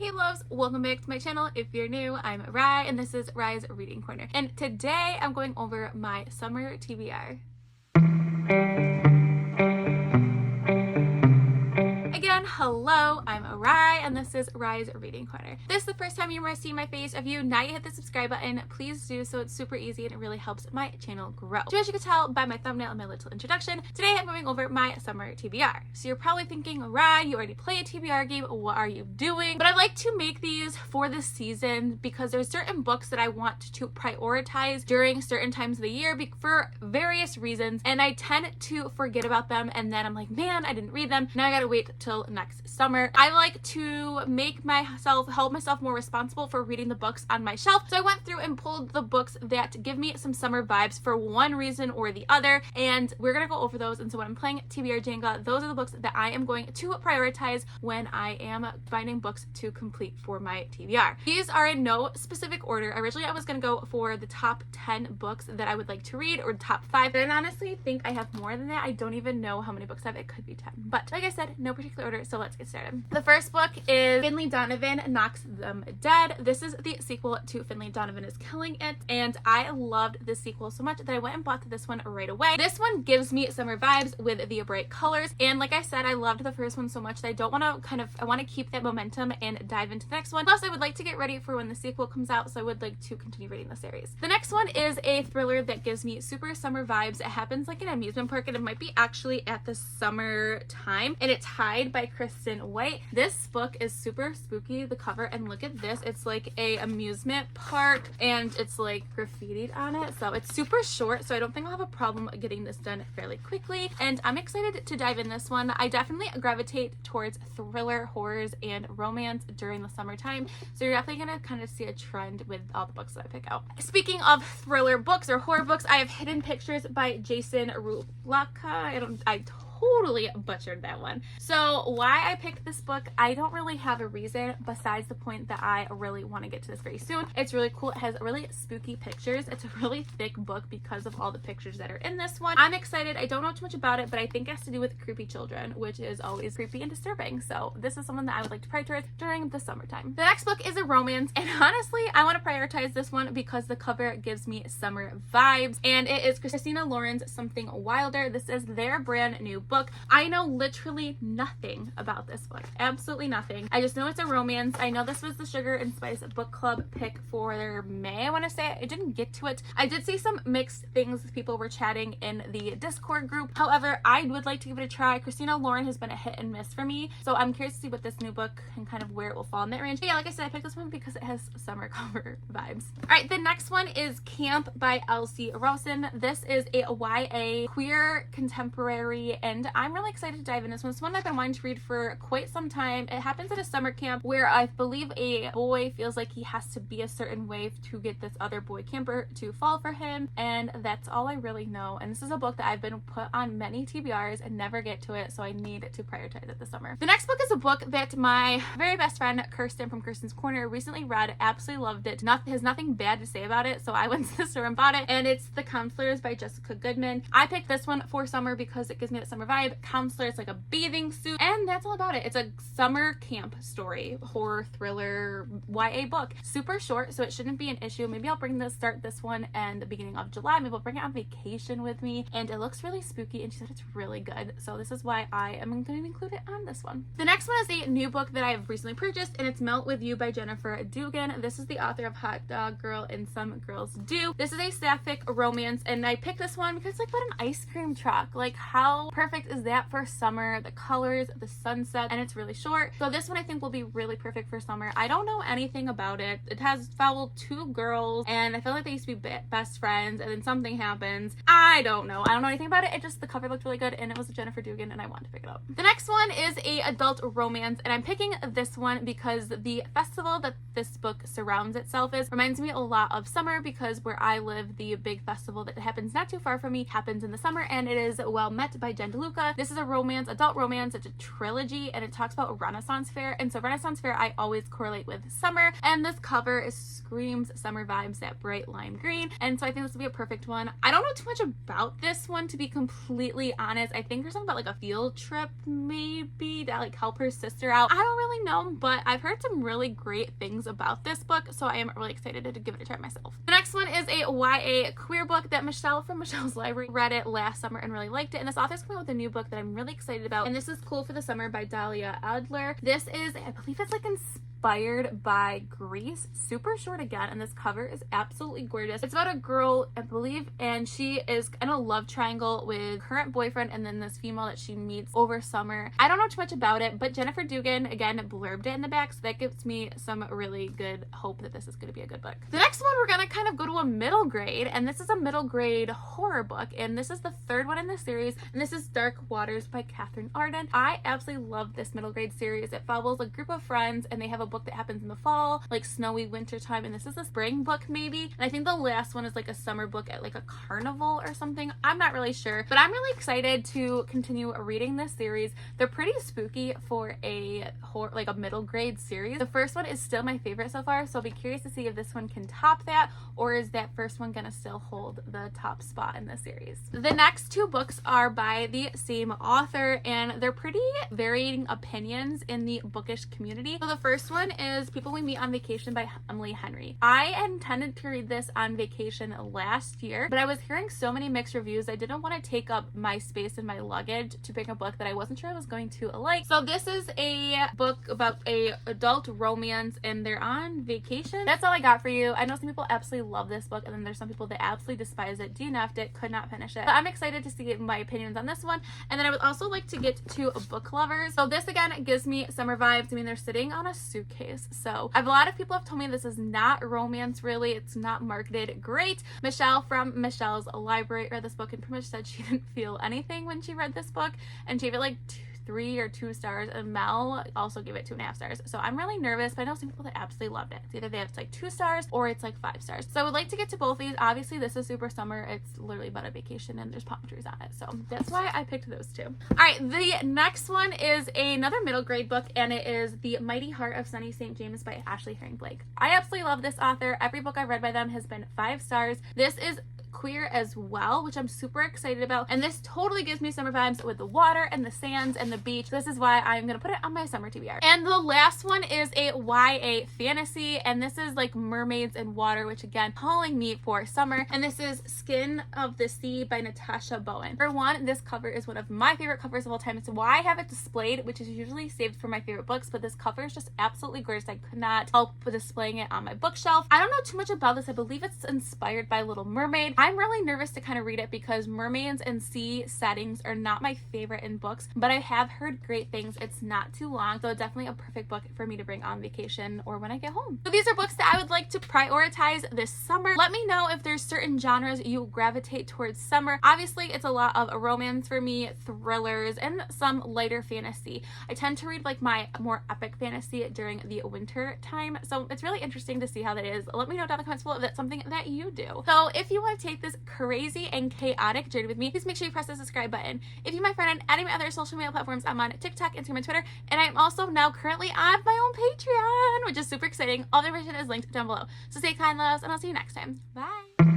Hey loves, welcome back to my channel. If you're new, I'm Rye and this is Rye's Reading Corner. And today I'm going over my summer TBR. Again, hello, I'm Rye and this is Rye's Reading Corner. If this is the first time you are seeing my face, if you not yet hit the subscribe button, please do so. It's super easy and it really helps my channel grow. So as you can tell by my thumbnail and my little introduction, today I'm going over my summer TBR. So you're probably thinking, Rye, you already play a TBR game, what are you doing? But I like to make these for this season because there's certain books that I want to prioritize during certain times of the year for various reasons, and I tend to forget about them and then I'm like, man, I didn't read them. Now I gotta wait till next summer. I like to hold myself more responsible for reading the books on my shelf. So I went through and pulled the books that give me some summer vibes for one reason or the other, and we're gonna go over those. And so when I'm playing TBR Jenga, those are the books that I am going to prioritize when I am finding books to complete for my TBR. These are in no specific order. Originally I was gonna go for the top 10 books that I would like to read, or the top 5, but I honestly think I have more than that. I don't even know how many books I have. It could be 10, but like I said, no particular order. So let's get started. The first book is Finley Donovan Knocks Them Dead. This is the sequel to Finley Donovan is Killing It, and I loved this sequel so much that I went and bought this one right away. This one gives me summer vibes with the bright colors, and like I said, I loved the first one so much that I don't want to I want to keep that momentum and dive into the next one. Plus I would like to get ready for when the sequel comes out, so I would like to continue reading the series. The next one is a thriller that gives me super summer vibes. It happens like an amusement park, and it might be actually at the summer time, and it's Hide by Kristen White. This book is super spooky, the cover, and look at this. It's like a amusement park and it's like graffitied on it. So it's super short, so I don't think I'll have a problem getting this done fairly quickly, and I'm excited to dive in this one. I definitely gravitate towards thriller, horrors, and romance during the summertime, so you're definitely gonna kind of see a trend with all the books that I pick out. Speaking of thriller books or horror books, I have Hidden Pictures by Jason Rulaka. I totally butchered that one. So why I picked this book, I don't really have a reason besides the point that I really want to get to this very soon. It's really cool. It has really spooky pictures. It's a really thick book because of all the pictures that are in this one. I'm excited. I don't know too much about it, but I think it has to do with creepy children, which is always creepy and disturbing. So this is someone that I would like to prioritize during the summertime. The next book is a romance, and honestly, I want to prioritize this one because the cover gives me summer vibes, and it is Christina Lauren's Something Wilder. This is their brand new book. I know literally nothing about this book. Absolutely nothing. I just know it's a romance. I know this was the Sugar and Spice book club pick for May, I want to say. I didn't get to it. I did see some mixed things people were chatting in the Discord group. However, I would like to give it a try. Christina Lauren has been a hit and miss for me, so I'm curious to see what this new book and kind of where it will fall in that range. But yeah, like I said, I picked this one because it has summer cover vibes. All right, the next one is Camp by Elsie Rosen. This is a YA queer contemporary, and I'm really excited to dive in this one. It's one I've been wanting to read for quite some time. It happens at a summer camp where I believe a boy feels like he has to be a certain way to get this other boy camper to fall for him, and that's all I really know. And this is a book that I've been put on many TBRs and never get to it, so I need to prioritize it this summer. The next book is a book that my very best friend Kirsten from Kirsten's Corner recently read. Absolutely loved it. Has nothing bad to say about it, so I went to the store and bought it, and it's The Counselors by Jessica Goodman. I picked this one for summer because it gives me that summer vibe. Counselor, it's like a bathing suit, and that's all about it. It's a summer camp story, horror, thriller, YA book. Super short, so it shouldn't be an issue. Maybe I'll start this one in the beginning of July. Maybe I'll bring it on vacation with me, and it looks really spooky, and she said it's really good, so this is why I am going to include it on this one. The next one is a new book that I have recently purchased, and it's Melt With You by Jennifer Dugan. This is the author of Hot Dog Girl and Some Girls Do. This is a sapphic romance, and I picked this one because it's like, what an ice cream truck. Like, how perfect is that for summer? The colors, the sunset, and it's really short. So this one I think will be really perfect for summer. I don't know anything about it. It has followed two girls, and I feel like they used to be best friends, and then something happens. I don't know anything about it. It just, the cover looked really good, and it was Jennifer Dugan, and I wanted to pick it up. The next one is a adult romance, and I'm picking this one because the festival that this book surrounds itself is reminds me a lot of summer, because where I live, the big festival that happens not too far from me happens in the summer, and it is Well Met by Jen DeLuca. This is a romance, adult romance. It's a trilogy, and it talks about a Renaissance fair. And so Renaissance fair I always correlate with summer, and this cover screams summer vibes, that bright lime green. And so I think this will be a perfect one. I don't know too much about this one, to be completely honest. I think there's something about like a field trip maybe to like help her sister out. I don't really know, but I've heard some really great things about this book, so I am really excited to give it a try myself. The next one is a YA queer book that Michelle from Michelle's Library read it last summer and really liked it, and this author's coming out with a new book that I'm really excited about, and this is Cool for the Summer by Dahlia Adler. This is, I believe it's like inspired by Greece. Super short again, and this cover is absolutely gorgeous. It's about a girl, I believe, and she is in a love triangle with current boyfriend and then this female that she meets over summer. I don't know too much about it, but Jennifer Dugan again blurbed it in the back, so that gives me some really good hope that this is going to be a good book. The next one, we're going to kind of go to a middle grade, and this is a middle grade horror book, and this is the third one in the series, and this is Dark Waters by Catherine Arden. I absolutely love this middle grade series. It follows a group of friends, and they have a book that happens in the fall, like snowy winter time, and this is a spring book maybe, and I think the last one is like a summer book at like a carnival or something. I'm not really sure, but I'm really excited to continue reading this series. They're pretty spooky for a horror, like a middle grade series. The first one is still my favorite so far, so I'll be curious to see if this one can top that, or is that first one gonna still hold the top spot in the series. The next two books are by the same author, and they're pretty varying opinions in the bookish community. So the first one is People We Meet on Vacation by Emily Henry. I intended to read this on vacation last year, but I was hearing so many mixed reviews. I didn't want to take up my space in my luggage to pick a book that I wasn't sure I was going to like. So this is a book about a adult romance, and they're on vacation. That's all I got for you. I know some people absolutely love this book, and then there's some people that absolutely despise it, DNF'd it, could not finish it. But I'm excited to see my opinions on this one. And then I would also like to get to book lovers. So this again gives me summer vibes. I mean, they're sitting on a suitcase. So a lot of people have told me this is not romance really. It's not marketed great. Michelle from Michelle's Library read this book and pretty much said she didn't feel anything when she read this book, and she gave it like 3 or 2 stars, and Mel also gave it 2.5 stars. So I'm really nervous, but I know some people that absolutely loved it. It's either they have like 2 stars or it's like 5 stars. So I would like to get to both these. Obviously this is super summer. It's literally about a vacation and there's palm trees on it. So that's why I picked those two. All right, the next one is another middle grade book, and it is The Mighty Heart of Sunny St. James by Ashley Herring Blake. I absolutely love this author. Every book I've read by them has been 5 stars. This is queer as well, which I'm super excited about, and this totally gives me summer vibes with the water and the sands and the beach. This is why I'm gonna put it on my summer TBR. And the last one is a YA fantasy, and this is like mermaids and water, which again calling me for summer, and this is Skin of the Sea by Natasha Bowen. For one, this cover is one of my favorite covers of all time. It's why I have it displayed, which is usually saved for my favorite books, but this cover is just absolutely gorgeous. I could not help but displaying it on my bookshelf. I don't know too much about this. I believe it's inspired by Little Mermaid. I'm really nervous to kind of read it because mermaids and sea settings are not my favorite in books, but I have heard great things. It's not too long, so definitely a perfect book for me to bring on vacation or when I get home. So these are books that I would like to prioritize this summer. Let me know if there's certain genres you gravitate towards summer. Obviously, it's a lot of romance for me, thrillers, and some lighter fantasy. I tend to read like my more epic fantasy during the winter time, so it's really interesting to see how that is. Let me know down in the comments below if that's something that you do. So if you want to take this crazy and chaotic journey with me, please make sure you press the subscribe button. If you're my friend on any of my other social media platforms, I'm on TikTok, Instagram, and Twitter, and I'm also now currently on my own Patreon, which is super exciting. All the information is linked down below. So stay kind, loves, and I'll see you next time. Bye!